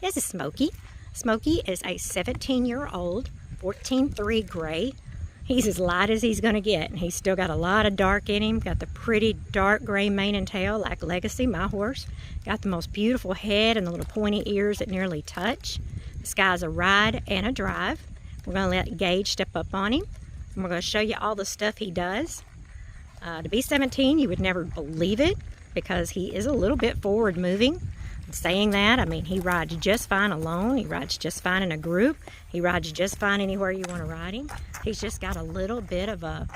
This is Smokey. Smokey is a 17-year-old 14-3 gray. He's as light as he's going to get, and he's still got a lot of dark in him. Got the pretty dark gray mane and tail like Legacy, my horse. Got the most beautiful head and the little pointy ears that nearly touch. This guy's a ride and a drive. We're going to let Gage step up on him, and we're going to show you all the stuff he does. To be 17, you would never believe it because he is a little bit forward moving. Saying that, I mean, he rides just fine alone. He rides just fine in a group. He rides just fine anywhere you want to ride him. He's just got a little bit of a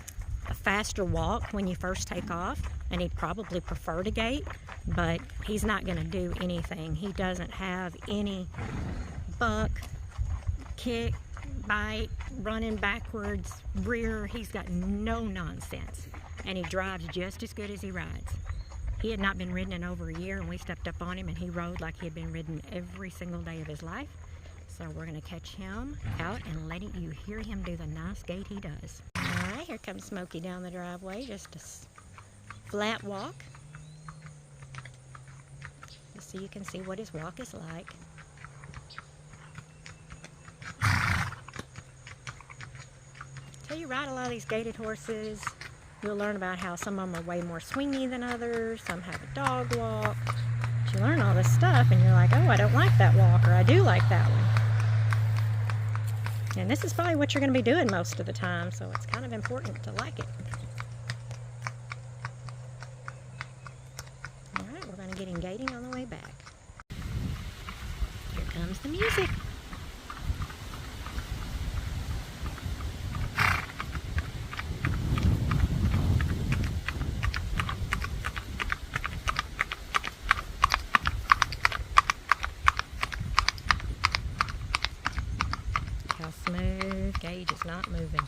faster walk when you first take off, and he'd probably prefer to gait, but he's not going to do anything. He doesn't have any buck, kick, bite, running backwards, rear. He's got no nonsense, and he drives just as good as he rides. He had not been ridden in over a year, and we stepped up on him, and he rode like he had been ridden every single day of his life. So we're going to catch him out and let you hear him do the nice gait he does. All right, here comes Smokey down the driveway, just a flat walk. Just so you can see what his walk is like. So you ride a lot of these gaited horses, you'll learn about how some of them are way more swingy than others, some have a dog walk. But you learn all this stuff and you're like, oh, I don't like that walk, or I do like that one. And this is probably what you're going to be doing most of the time, so it's kind of important to like it. All right, we're going to get him gaiting on the way back. Here comes the music. How smooth. Gage is not moving.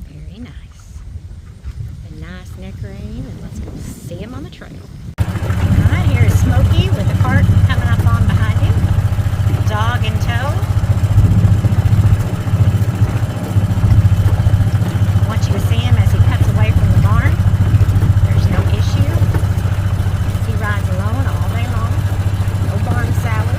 Very nice. A nice neck rein, and let's go see him on the trail. Alright, here is Smokey with the cart coming up on behind him. Dog in tow. I want you to see him as he cuts away from the barn. There's no issue. He rides alone all day long. No barn salad.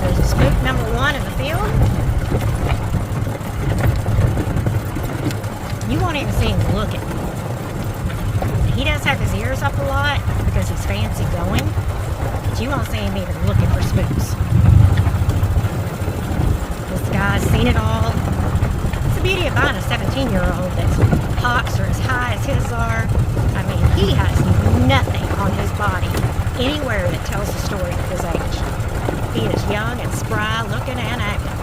There's a spook #1 in the field. You won't even see him looking. He does have his ears up a lot because he's fancy going, but you won't see him even looking for spooks. This guy's seen it all. It's the beauty of buying a 17-year-old that's hocks are as high as his are. I mean, he has nothing on his body anywhere that tells the story of his age. He is young and spry looking and acting.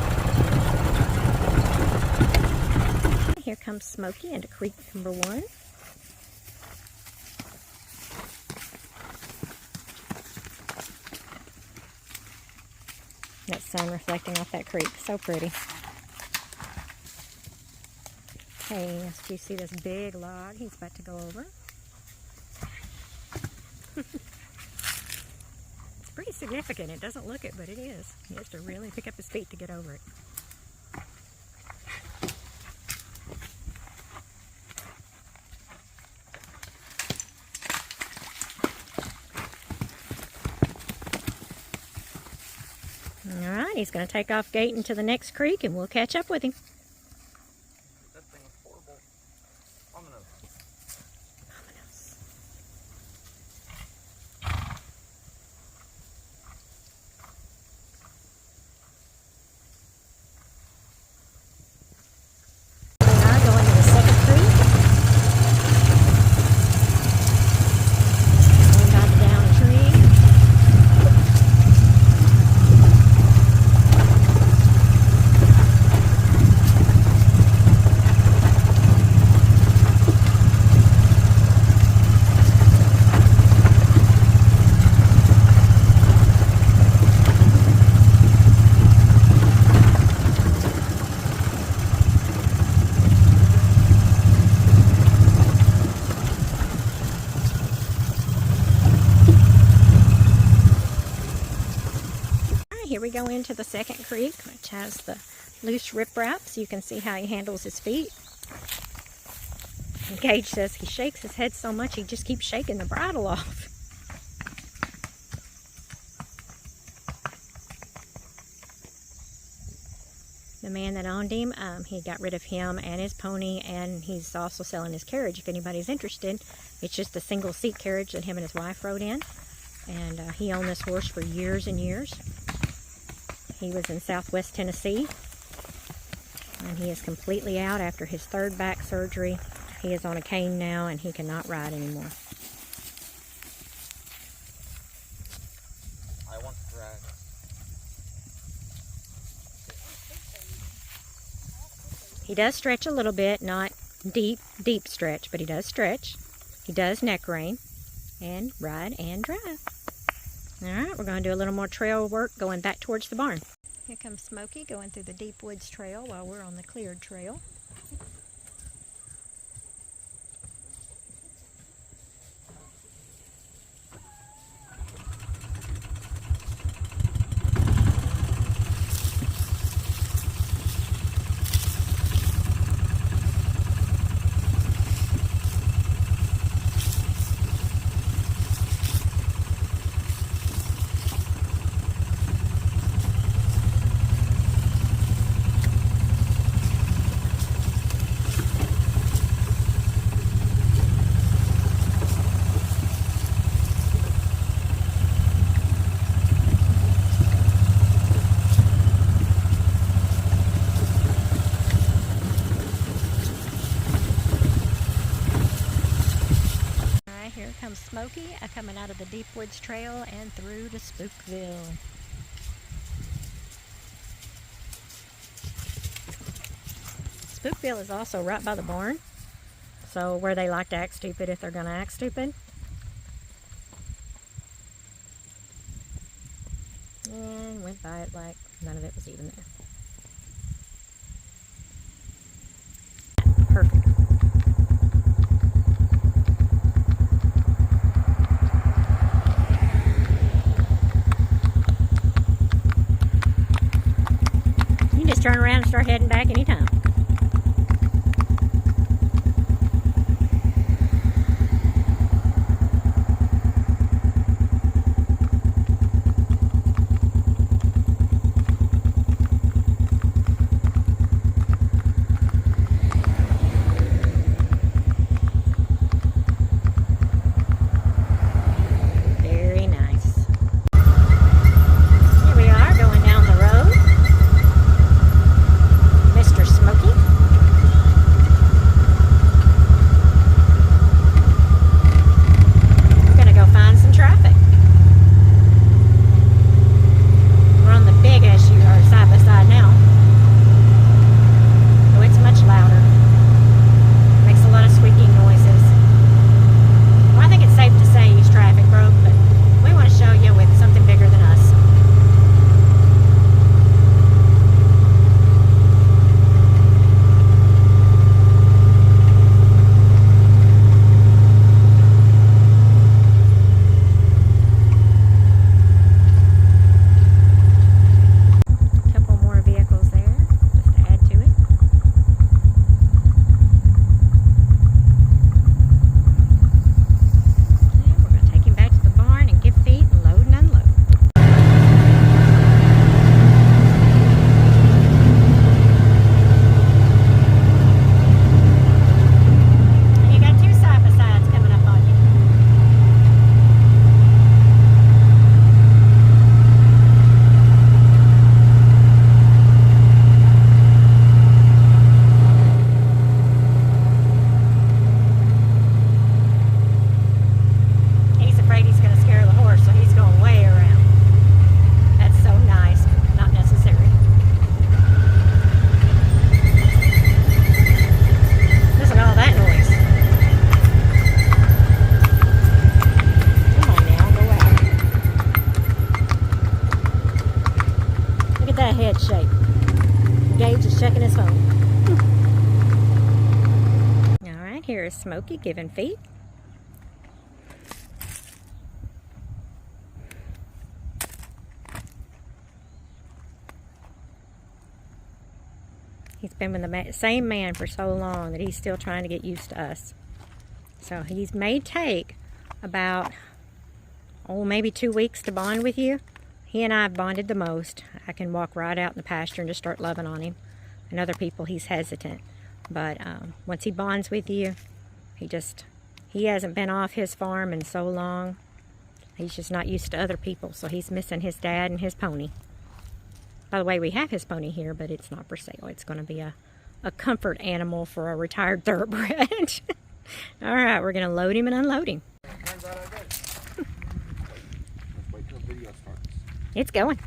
Here comes Smokey into creek #1. That sun reflecting off that creek. So pretty. Okay, do you see this big log he's about to go over? It's pretty significant. It doesn't look it, but it is. He has to really pick up his feet to get over it. Alright, he's going to take off gaiting to the next creek and we'll catch up with him. That thing was horrible. Ominous. We are going to the second creek. Going by the down tree. into the second creek, which has the loose riprap, so you can see how he handles his feet. And Gage says he shakes his head so much he just keeps shaking the bridle off. The man that owned him, he got rid of him and his pony, and he's also selling his carriage if anybody's interested. It's just a single seat carriage that him and his wife rode in, and he owned this horse for years and years. He was in Southwest Tennessee, and he is completely out after his third back surgery. He is on a cane now, and he cannot ride anymore. I want to ride. He does stretch a little bit, not deep stretch, but he does stretch. He does neck rein and ride and drive. All right, we're going to do a little more trail work going back towards the barn. Here comes Smokey going through the deep woods trail while we're on the cleared trail. Here comes Smokey coming out of the Deep Woods Trail and through to Spookville. Spookville is also right by the barn, so where they like to act stupid if they're going to act stupid. And went by it like none of it was even there. Perfect. Turn around and start heading back anytime. Very nice. Here we are going down the road. Mr. Smokey. We're going to go find some traffic. We're on the big SU, or side by side now. Oh, it's much louder. Makes a lot of squeaking noises. Well, I think it's safe to say he's traffic broke, but we want to show you with something bigger than us. Head shape. Gage is checking his phone. Alright, here is Smokey giving feet. He's been with the same man for so long that he's still trying to get used to us. So he may take about, maybe 2 weeks to bond with you. He and I have bonded the most. I can walk right out in the pasture and just start loving on him. And other people, he's hesitant. But once he bonds with you, he hasn't been off his farm in so long. He's just not used to other people, so he's missing his dad and his pony. By the way, we have his pony here, but it's not for sale. It's going to be a comfort animal for a retired thoroughbred. All right, we're going to load him and unload him. Turns out I did. Let's wait till the video starts. It's going.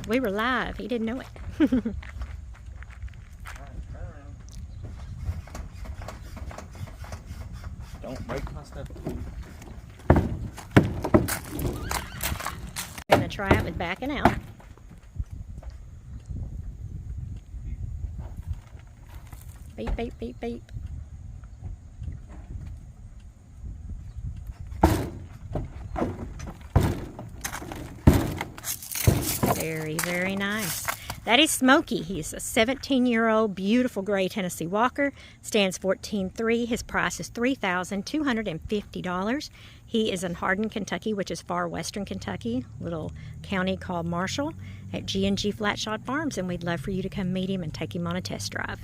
We were live. He didn't know it. Don't break my stuff. We're going to try it with backing out. Beep, beep, beep, beep. Very, very nice. That is Smokey. He's a 17-year-old beautiful gray Tennessee Walker. Stands 14.3. His price is $3,250. He is in Hardin, Kentucky, which is far western Kentucky, little county called Marshall, at G&G Flatshot Farms, and we'd love for you to come meet him and take him on a test drive.